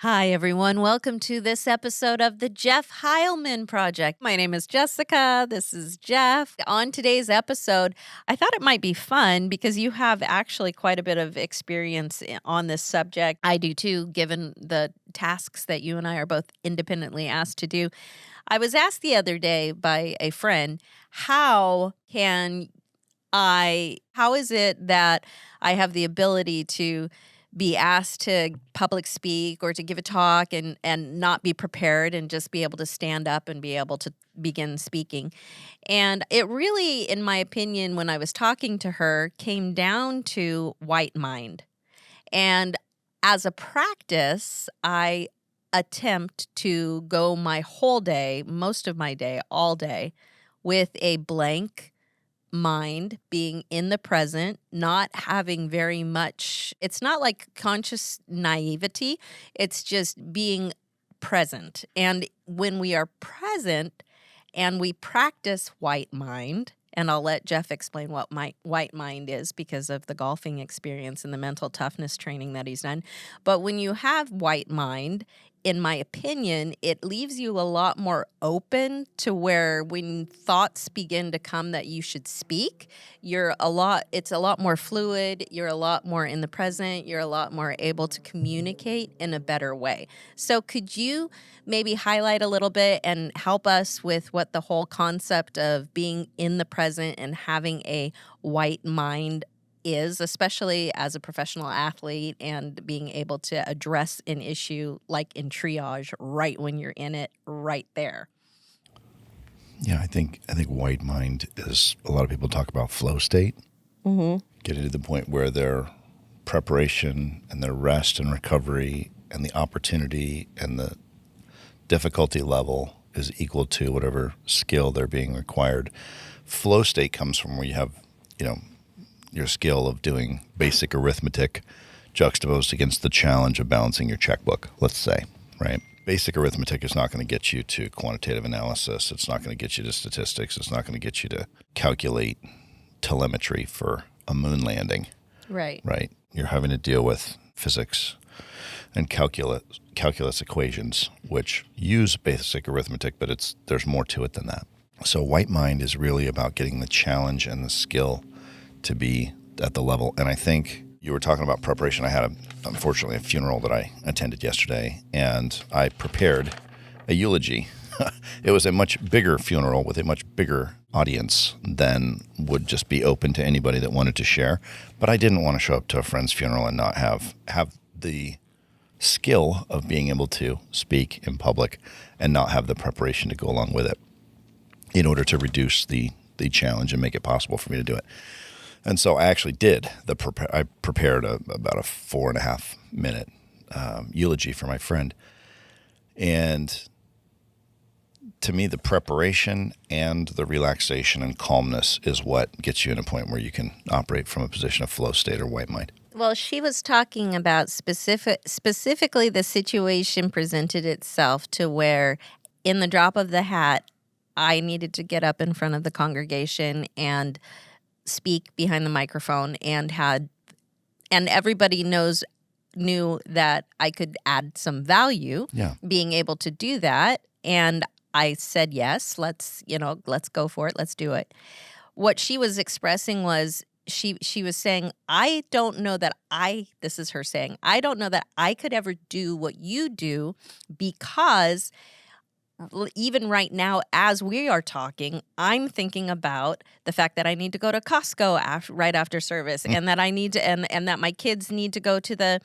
Hi, everyone. Welcome to this episode of the Jeff Heilman Project. My name is Jessica. This is Jeff. On today's episode, I thought it might be fun because you have actually quite a bit of experience on this subject. I do too, given the tasks that you and I are both independently asked to do. I was asked the other day by a friend, how is it that I have the ability to be asked to public speak or to give a talk and not be prepared and just be able to stand up and be able to begin speaking? And it really, in my opinion, when I was talking to her, came down to white mind. And as a practice, I attempt to go my whole day, most of my day, all day, with a blank mind, being in the present, not having very much. It's not like conscious naivety, it's just being present. And when we are present and we practice white mind, and I'll let Jeff explain what my white mind is because of the golfing experience and the mental toughness training that he's done. But when you have white mind, in my opinion, it leaves you a lot more open to where when thoughts begin to come that you should speak, it's a lot more fluid, you're a lot more in the present, you're a lot more able to communicate in a better way. So could you maybe highlight a little bit and help us with what the whole concept of being in the present and having a white mind is, especially as a professional athlete, and being able to address an issue like in triage right when you're in it right there? Yeah, I think white mind is, a lot of people talk about flow state, getting to the point where their preparation and their rest and recovery and the opportunity and the difficulty level is equal to whatever skill they're being required. Flow state comes from where you have, your skill of doing basic arithmetic juxtaposed against the challenge of balancing your checkbook, let's say, right? Basic arithmetic is not going to get you to quantitative analysis. It's not going to get you to statistics. It's not going to get you to calculate telemetry for a moon landing, Right. right? You're having to deal with physics and calculus equations, which use basic arithmetic, but there's more to it than that. So white mind is really about getting the challenge and the skill to be at the level. And I think you were talking about preparation. I had, unfortunately, a funeral that I attended yesterday, and I prepared a eulogy. It was a much bigger funeral with a much bigger audience than would just be open to anybody that wanted to share. But I didn't want to show up to a friend's funeral and not have the skill of being able to speak in public and not have the preparation to go along with it in order to reduce the challenge and make it possible for me to do it. And so I actually did. I prepared about a 4.5 minute eulogy for my friend. And to me, the preparation and the relaxation and calmness is what gets you in a point where you can operate from a position of flow state or white mind. Well, she was talking about specifically the situation presented itself to where in the drop of the hat, I needed to get up in front of the congregation and speak behind the microphone, and everybody knew that I could add some value being able to do that. And I said, yes, let's go for it. Let's do it. What she was expressing was she was saying, this is her saying, I don't know that I could ever do what you do, because even right now, as we are talking, I'm thinking about the fact that I need to go to Costco right after service, and that I need to, and that my kids need to go to the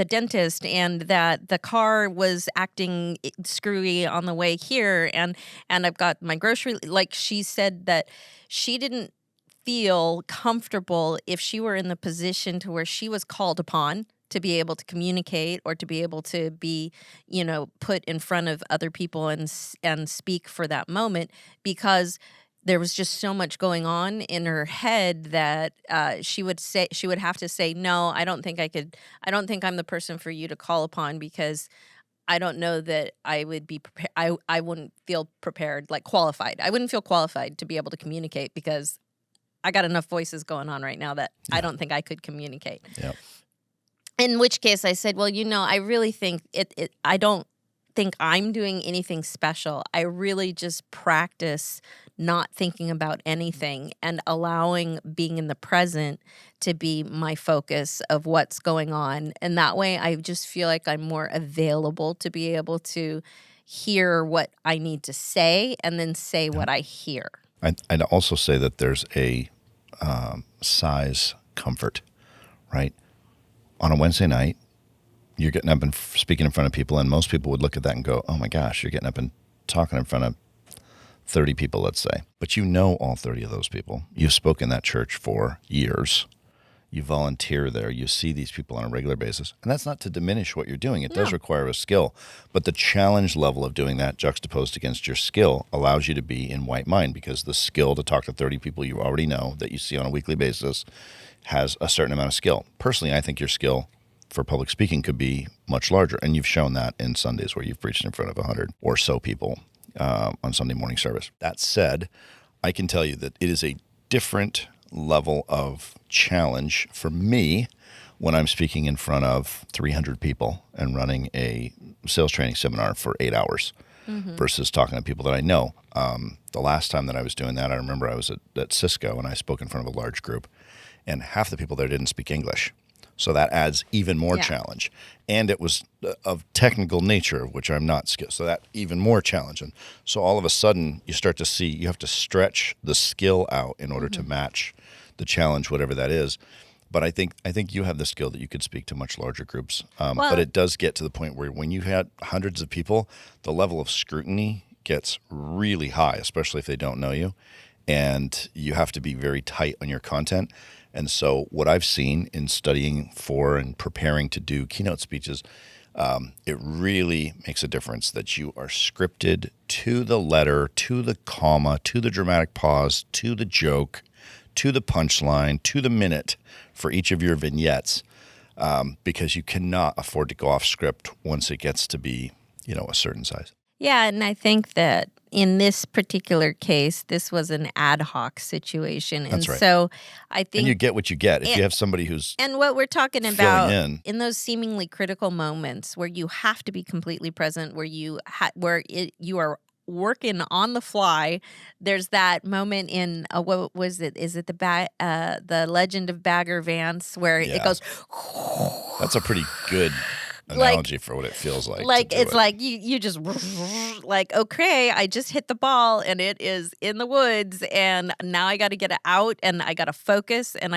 dentist, and that the car was acting screwy on the way here, and I've got my grocery. Like, she said that she didn't feel comfortable if she were in the position to where she was called upon to be able to communicate or to be able to be, put in front of other people and speak for that moment, because there was just so much going on in her head that she would have to say, no, I don't think I could. I don't think I'm the person for you to call upon, because I don't know that I would be prepared. I wouldn't feel prepared, like qualified. I wouldn't feel qualified to be able to communicate, because I got enough voices going on right now that I don't think I could communicate. Yep. In which case I said, well, I really think I don't think I'm doing anything special. I really just practice not thinking about anything and allowing being in the present to be my focus of what's going on. And that way I just feel like I'm more available to be able to hear what I need to say and then say what I hear. I'd also say that there's a size comfort, right? On a Wednesday night, you're getting up and speaking in front of people, and most people would look at that and go, oh my gosh, you're getting up and talking in front of 30 people, let's say. But you know all 30 of those people. You've spoken in that church for years. You volunteer there. You see these people on a regular basis. And that's not to diminish what you're doing. It does require a skill. But the challenge level of doing that juxtaposed against your skill allows you to be in white mind, because the skill to talk to 30 people you already know that you see on a weekly basis has a certain amount of skill. Personally, I think your skill for public speaking could be much larger. And you've shown that in Sundays where you've preached in front of 100 or so people on Sunday morning service. That said, I can tell you that it is a different level of challenge for me when I'm speaking in front of 300 people and running a sales training seminar for 8 hours versus talking to people that I know. The last time that I was doing that, I remember I was at Cisco and I spoke in front of a large group, and half the people there didn't speak English. So that adds even more challenge. And it was of technical nature, which I'm not skilled. So that even more challenge. And so all of a sudden you start to see you have to stretch the skill out in order to match the challenge, whatever that is. But I think you have the skill that you could speak to much larger groups. But it does get to the point where when you had hundreds of people, the level of scrutiny gets really high, especially if they don't know you. And you have to be very tight on your content. And so what I've seen in studying for and preparing to do keynote speeches, it really makes a difference that you are scripted to the letter, to the comma, to the dramatic pause, to the joke, to the punchline, to the minute for each of your vignettes, because you cannot afford to go off script once it gets to be, a certain size. Yeah, and I think that in this particular case, this was an ad hoc situation. And That's right. so I think... And you get what you get. If you have somebody who's And what we're talking about in those seemingly critical moments where you have to be completely present, where you are working on the fly. There's that moment in what was it? Is it the Legend of Bagger Vance where it goes? That's a pretty good analogy for what it feels like. Like it's like you just like, okay, I just hit the ball and it is in the woods, and now I got to get it out and I got to focus, and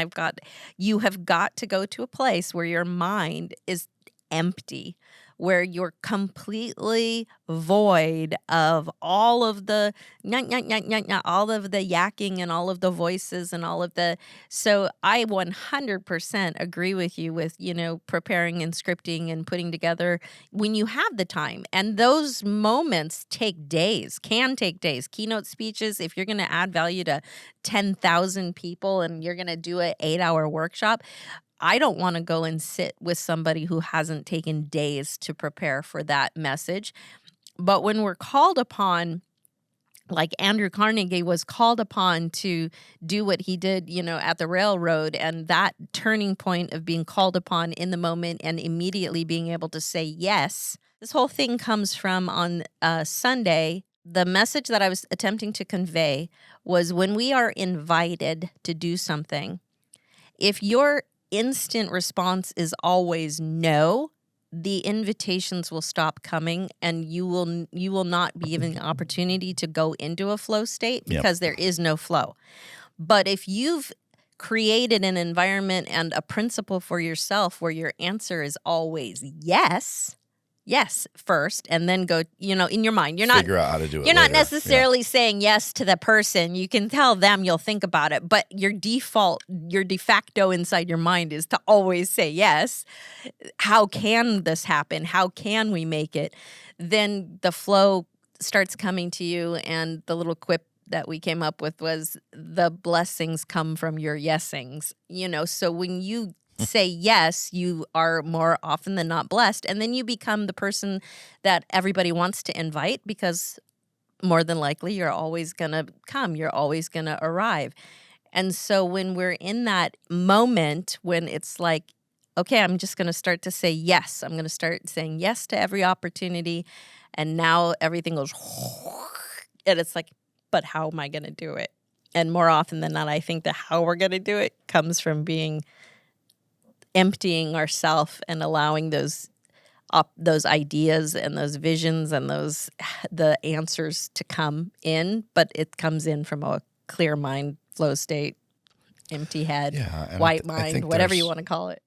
you have got to go to a place where your mind is empty, where you're completely void of all of the all of the yakking and all of the voices and all of the... So I 100% agree with you with, preparing and scripting and putting together when you have the time. And those moments can take days. Keynote speeches, if you're going to add value to 10,000 people and you're going to do an 8-hour workshop, I don't want to go and sit with somebody who hasn't taken days to prepare for that message. But when we're called upon, like Andrew Carnegie was called upon to do what he did, at the railroad, and that turning point of being called upon in the moment and immediately being able to say yes. This whole thing comes from on Sunday. The message that I was attempting to convey was when we are invited to do something, if your instant response is always no, the invitations will stop coming, and you will not be given the opportunity to go into a flow state because there is no flow. But if you've created an environment and a principle for yourself where your answer is always yes first, and then go, in your mind. You're not figure out how to do it. You're not later. necessarily saying yes to the person. You can tell them you'll think about it, but your de facto inside your mind is to always say yes. How can this happen? How can we make it? Then the flow starts coming to you, and the little quip that we came up with was the blessings come from your yesings. So when you say yes, you are more often than not blessed. And then you become the person that everybody wants to invite, because more than likely you're always going to come. You're always going to arrive. And so when we're in that moment, when it's like, okay, I'm just going to start to say yes. I'm going to start saying yes to every opportunity. And now everything goes, and it's like, but how am I going to do it? And more often than not, I think that how we're going to do it comes from emptying ourselves and allowing those ideas and those visions and the answers to come in. But it comes in from a clear mind, flow state, empty head, white mind, whatever you want to call it.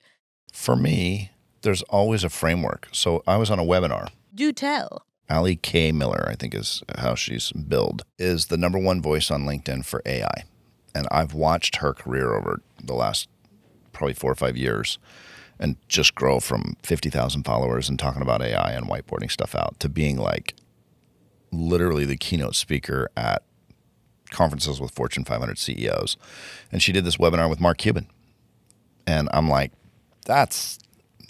For me, there's always a framework. So I was on a webinar. Do tell. Allie K. Miller, I think is how she's billed, is the number one voice on LinkedIn for AI. And I've watched her career over the last probably 4 or 5 years and just grow from 50,000 followers and talking about AI and whiteboarding stuff out to being like literally the keynote speaker at conferences with Fortune 500 CEOs. And she did this webinar with Mark Cuban. And I'm like, that's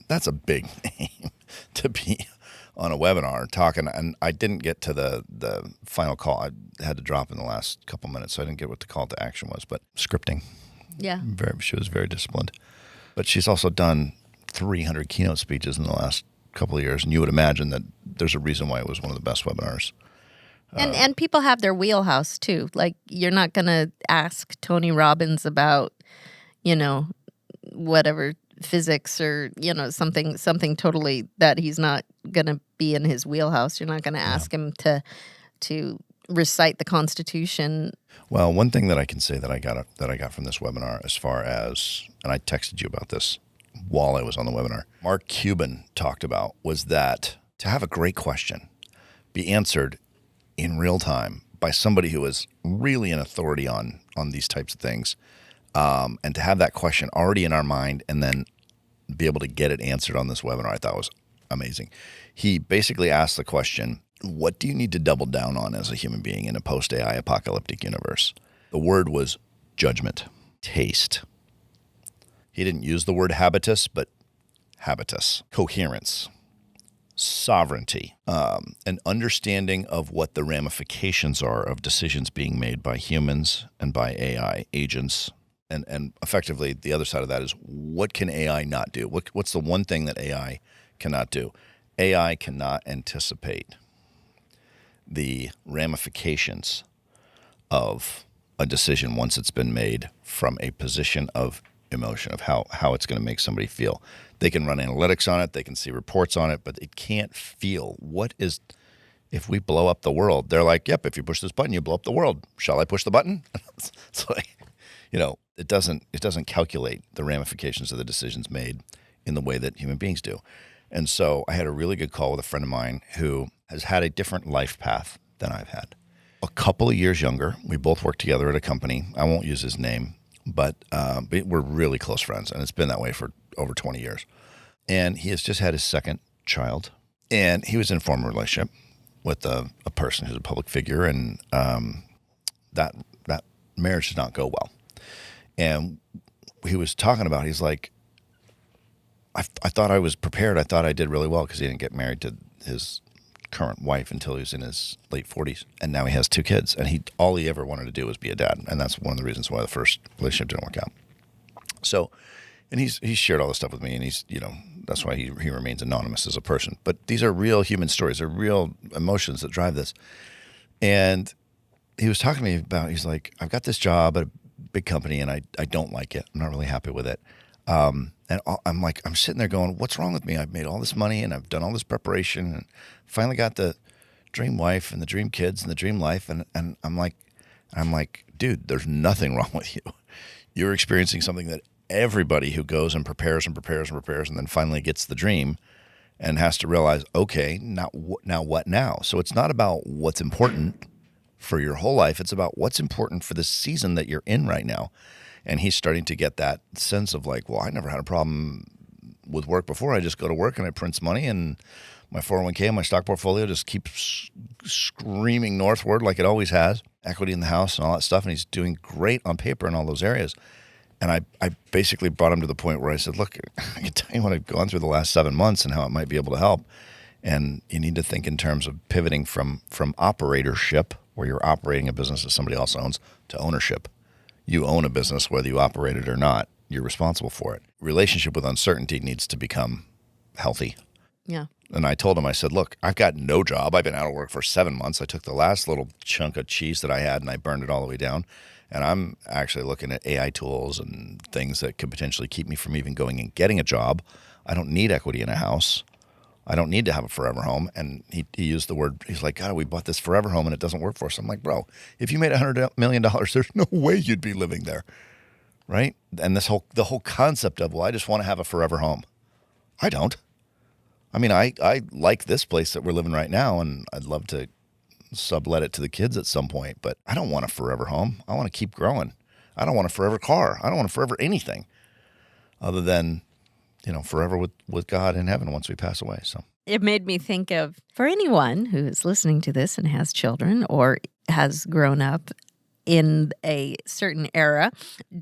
a big name to be on a webinar talking. And I didn't get to the final call. I had to drop in the last couple minutes, so I didn't get what the call to action was. But scripting. Yeah. She was very disciplined. But she's also done 300 keynote speeches in the last couple of years. And you would imagine that there's a reason why it was one of the best webinars. And people have their wheelhouse too. Like, you're not going to ask Tony Robbins about, whatever physics or, something totally that he's not going to be in his wheelhouse. You're not going to ask him to recite the Constitution. Well, one thing that I can say that I got from this webinar, as far as, and I texted you about this while I was on the webinar, Mark Cuban talked about, was that to have a great question be answered in real time by somebody who is really an authority on these types of things, and to have that question already in our mind and then be able to get it answered on this webinar, I thought was amazing. He basically asked the question, what do you need to double down on as a human being in a post-AI apocalyptic universe? The word was judgment, taste. He didn't use the word habitus, but habitus, coherence, sovereignty, an understanding of what the ramifications are of decisions being made by humans and by AI agents. And effectively, the other side of that is, what can AI not do? What's the one thing that AI cannot do? AI cannot anticipate the ramifications of a decision once it's been made from a position of emotion, of how it's going to make somebody feel. They can run analytics on it, they can see reports on it, but it can't feel if we blow up the world. They're like, yep, if you push this button, you blow up the world. Shall I push the button? It's like, it doesn't calculate the ramifications of the decisions made in the way that human beings do. And so I had a really good call with a friend of mine who has had a different life path than I've had. A couple of years younger. We both worked together at a company. I won't use his name, but we're really close friends, and it's been that way for over 20 years. And he has just had his second child, and he was in a former relationship with a person who's a public figure, and that marriage did not go well. And he was talking about, he's like, I thought I was prepared. I thought I did really well because he didn't get married to his current wife until he was in his late 40s. And now he has 2 kids. And all he ever wanted to do was be a dad. And that's one of the reasons why the first relationship didn't work out. So, and he's shared all this stuff with me. And he's, that's why he remains anonymous as a person. But these are real human stories. They're real emotions that drive this. And he was talking to me about, he's like, I've got this job at a big company and I don't like it. I'm not really happy with it. And I'm sitting there going, what's wrong with me? I've made all this money and I've done all this preparation and finally got the dream wife and the dream kids and the dream life. And I'm like, dude, there's nothing wrong with you. You're experiencing something that everybody who goes and prepares and prepares and prepares and then finally gets the dream and has to realize, okay, now what now? So it's not about what's important for your whole life. It's about what's important for the season that you're in right now. And he's starting to get that sense of like, well, I never had a problem with work before. I just go to work and I print money and my 401k and my stock portfolio just keeps screaming northward like it always has. Equity in the house and all that stuff. And he's doing great on paper in all those areas. And I basically brought him to the point where I said, look, I can tell you what I've gone through the last 7 months and how it might be able to help. And you need to think in terms of pivoting from operatorship, where you're operating a business that somebody else owns, to ownership. You own a business whether you operate it or not. you're responsible for it. Relationship with uncertainty needs to become healthy. Yeah. And I told him, I said, look, I've got no job. I've been out of work for 7 months. I took the last little chunk of cheese that I had and I burned it all the way down. And I'm actually looking at AI tools and things that could potentially keep me from even going and getting a job. I don't need equity in a house. I don't need to have a forever home. And he used the word, he's like, God, we bought this forever home and it doesn't work for us. I'm like, bro, if you made $100 million, there's no way you'd be living there. Right? And the whole concept of, well, I just want to have a forever home. I don't. I mean, I like this place that we're living right now, and I'd love to sublet it to the kids at some point, but I don't want a forever home. I want to keep growing. I don't want a forever car. I don't want a forever anything other than, forever with God in heaven once we pass away. So it made me think of, for anyone who is listening to this and has children or has grown up in a certain era,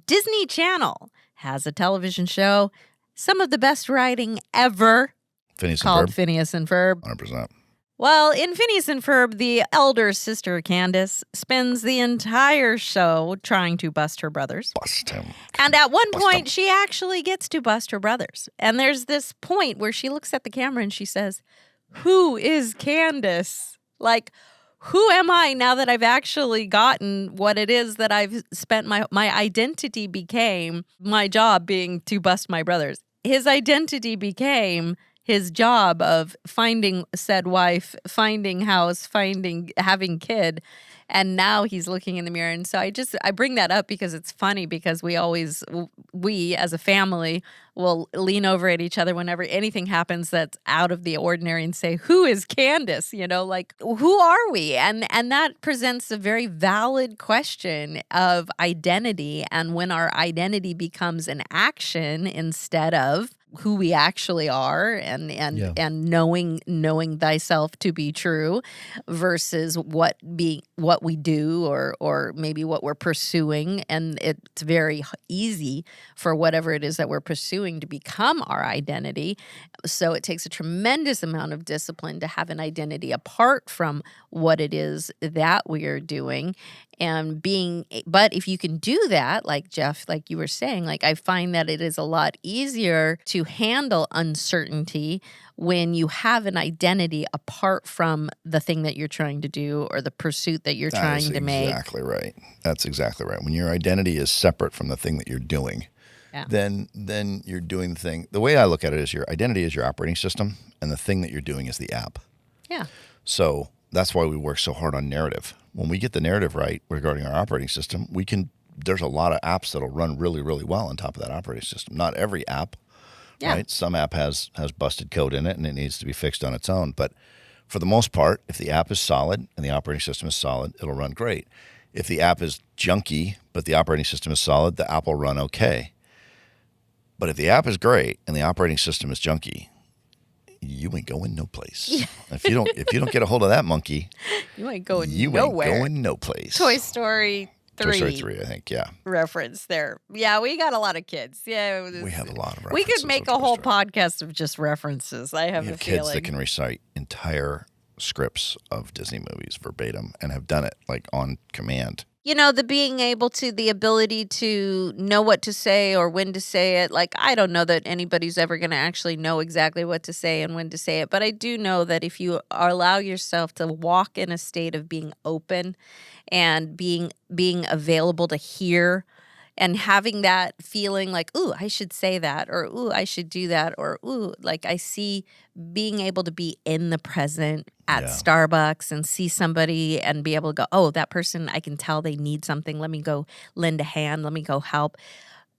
Disney Channel has a television show, some of the best writing ever, called Phineas and Ferb. 100%. Well, in Phineas and Ferb, the elder sister, Candace, spends the entire show trying to bust her brothers. Bust him. And at one point, she actually gets to bust her brothers. And there's this point where she looks at the camera and she says, who is Candace? Like, who am I now that I've actually gotten what it is that I've spent my identity became my job being to bust my brothers. His identity became his job of finding said wife, finding house, having kid. And now he's looking in the mirror. And so I bring that up because it's funny, because we as a family will lean over at each other whenever anything happens that's out of the ordinary and say, who is Candace? Like, who are we? And that presents a very valid question of identity. And when our identity becomes an action instead of who we actually are, and knowing thyself to be true versus what we do or maybe what we're pursuing. And it's very easy for whatever it is that we're pursuing to become our identity. So it takes a tremendous amount of discipline to have an identity apart from what it is that we are doing. But if you can do that, like Jeff, like you were saying, like I find that it is a lot easier to handle uncertainty when you have an identity apart from the thing that you're trying to do or the pursuit that you're trying to make. Exactly right. That's exactly right. When your identity is separate from the thing that you're doing, then you're doing the thing. The way I look at it is your identity is your operating system, and the thing that you're doing is the app. Yeah. So that's why we work so hard on narrative. When we get the narrative right regarding our operating system, there's a lot of apps that'll run really, really well on top of that operating system. Not every app, right? Some app has busted code in it and it needs to be fixed on its own. But for the most part, if the app is solid and the operating system is solid, it'll run great. If the app is junky, but the operating system is solid, the app will run okay. But if the app is great and the operating system is junky, you ain't going no place. Yeah. If you don't get a hold of that monkey, you ain't going nowhere. You ain't going no place. Toy Story 3. Toy Story 3, I think, yeah. Reference there. Yeah, we got a lot of kids. Yeah, we have a lot of references. We could make a whole podcast of just references. I have a feeling. We have kids that can recite entire scripts of Disney movies verbatim and have done it like on command. The ability to know what to say or when to say it. Like, I don't know that anybody's ever going to actually know exactly what to say and when to say it. But I do know that if you allow yourself to walk in a state of being open and being available to hear and having that feeling like, ooh, I should say that, or ooh, I should do that, or ooh, like I see being able to be in the present at Starbucks and see somebody and be able to go, oh, that person, I can tell they need something. Let me go lend a hand. Let me go help.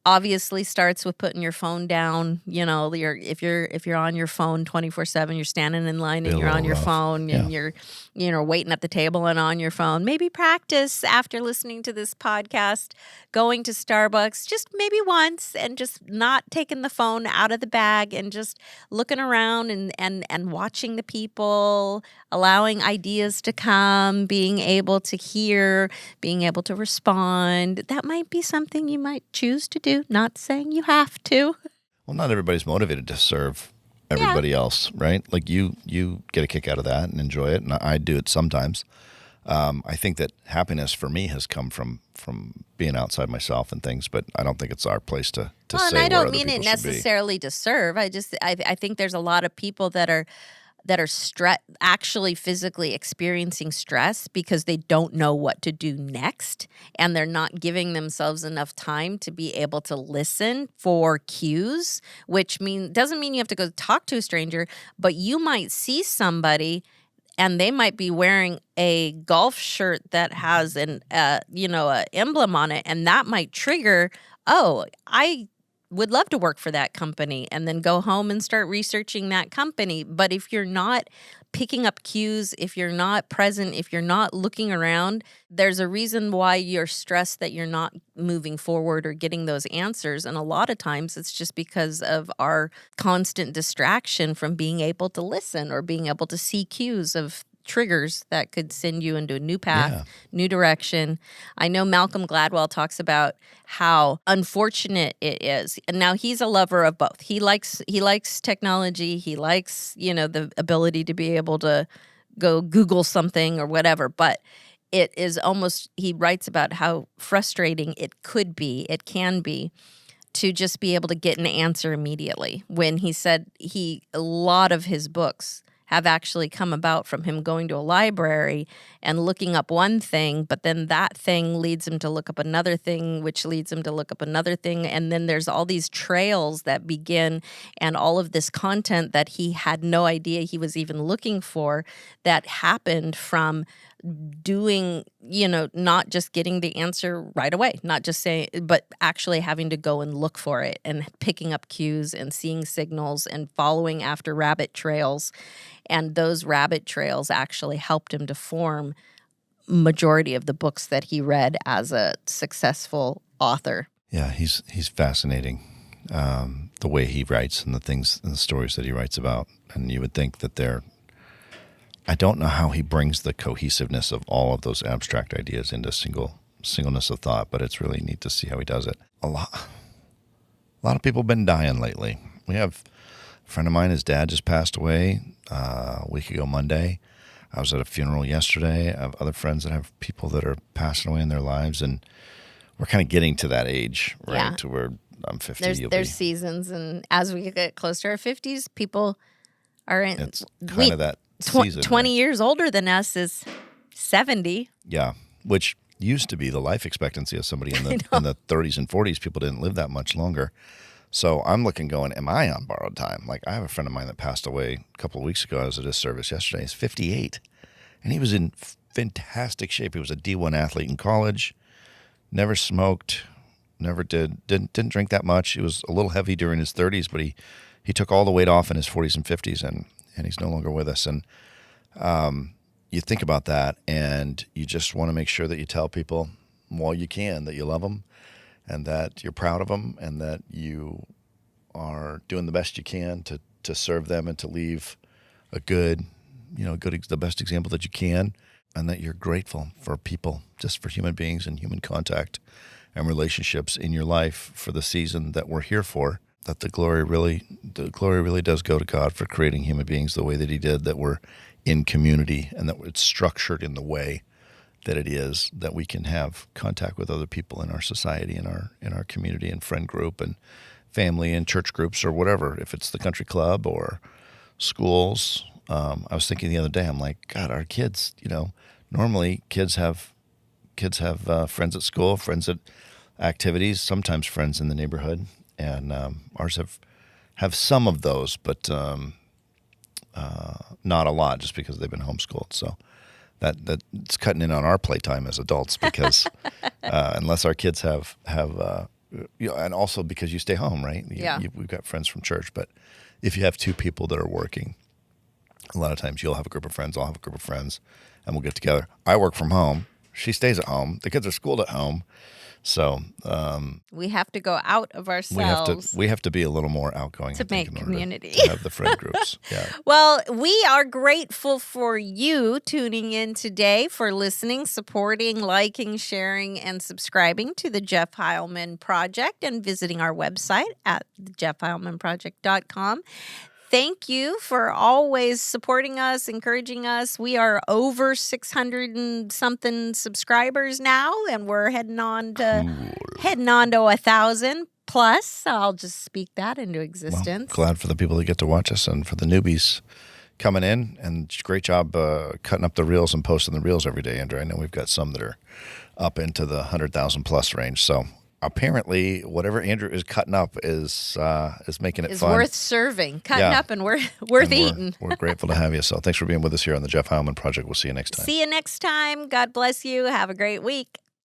Obviously starts with putting your phone down. If you're on your phone 24/7, you're standing in line and you're on your phone and you're waiting at the table and on your phone. Maybe practice after listening to this podcast, going to Starbucks just maybe once and just not taking the phone out of the bag and just looking around and watching the people, allowing ideas to come, being able to hear, being able to respond. That might be something you might choose to do. Not saying you have to. Well, not everybody's motivated to serve everybody else, right? Like you get a kick out of that and enjoy it, and I do it sometimes. I think that happiness for me has come from being outside myself and things, but I don't think it's our place to Well, and say I where don't other mean it people should be. necessarily to serve. I think there's a lot of people that are actually physically experiencing stress because they don't know what to do next, and they're not giving themselves enough time to be able to listen for cues, which doesn't mean you have to go talk to a stranger, but you might see somebody and they might be wearing a golf shirt that has a emblem on it, and that might trigger, oh, I would love to work for that company, and then go home and start researching that company. But if you're not picking up cues, if you're not present, if you're not looking around, there's a reason why you're stressed that you're not moving forward or getting those answers. And a lot of times it's just because of our constant distraction from being able to listen or being able to see cues of triggers that could send you into a new path, Yeah. new direction. I know Malcolm Gladwell talks about how unfortunate it is. And now he's a lover of both. He likes technology. He likes, the ability to be able to go Google something or whatever, but it is almost, he writes about how frustrating it can be to just be able to get an answer immediately. When he said a lot of his books have actually come about from him going to a library and looking up one thing, but then that thing leads him to look up another thing, which leads him to look up another thing. And then there's all these trails that begin, and all of this content that he had no idea he was even looking for, that happened from doing, not just getting the answer right away, not just saying, but actually having to go and look for it and picking up cues and seeing signals and following after rabbit trails. And those rabbit trails actually helped him to form majority of the books that he read as a successful author. Yeah, he's fascinating, the way he writes and the things and the stories that he writes about. And you would think that I don't know how he brings the cohesiveness of all of those abstract ideas into singleness of thought, but it's really neat to see how he does it. A lot of people have been dying lately. We have a friend of mine, his dad just passed away a week ago Monday. I was at a funeral yesterday. I have other friends that have people that are passing away in their lives, and we're kind of getting to that age, right? Yeah. To where I'm 50. There's seasons, and as we get closer to our 50s, people are in. It's kind of that season. 20 right? years older than us is 70. Yeah, which used to be the life expectancy of somebody in the 30s and 40s. People didn't live that much longer. So I'm looking going, am I on borrowed time? Like, I have a friend of mine that passed away a couple of weeks ago. I was at his service yesterday. He's 58, and he was in fantastic shape. He was a D1 athlete in college, never smoked, didn't drink that much. He was a little heavy during his 30s, but he took all the weight off in his 40s and 50s, and he's no longer with us. And you think about that, and you just want to make sure that you tell people while you can that you love them and that you're proud of them and that you are doing the best you can to serve them and to leave the best example that you can, and that you're grateful for people, just for human beings and human contact and relationships in your life for the season that we're here for. That the glory really does go to God for creating human beings the way that he did, that we're in community and that it's structured in the way that it is, that we can have contact with other people in our society, in our community and friend group and family and church groups or whatever, if it's the country club or schools. I was thinking the other day, I'm like, God, our kids, normally kids have friends at school, friends at activities, sometimes friends in the neighborhood. And ours have some of those, but not a lot, just because they've been homeschooled. So that it's cutting in on our playtime as adults, because unless our kids have and also because you stay home, right? We've got friends from church, but if you have two people that are working, a lot of times you'll have a group of friends, I'll have a group of friends, and we'll get together. I work from home. She stays at home. The kids are schooled at home. So we have to go out of ourselves. We have to be a little more outgoing to make community. To have the friend groups. Yeah. Well, we are grateful for you tuning in today, for listening, supporting, liking, sharing, and subscribing to the Jeff Heilman Project and visiting our website at thejeffheilmanproject.com. thank you for always supporting us, encouraging us. We are over 600 and something subscribers now, and we're heading on to 1,000 plus. I'll just speak that into Well, existence. glad for the people that get to watch us and for the newbies coming in. And great job cutting up the reels and posting the reels every day, Andrew. I know we've got some that are up into the 100,000 plus range. So apparently, whatever Andrew is cutting up is making it Is fun. worth serving, cutting Yeah. up, and worth And eating. We're grateful to have you. So thanks for being with us here on the Jeff Heilman Project. We'll see you next time. See you next time. God bless you. Have a great week.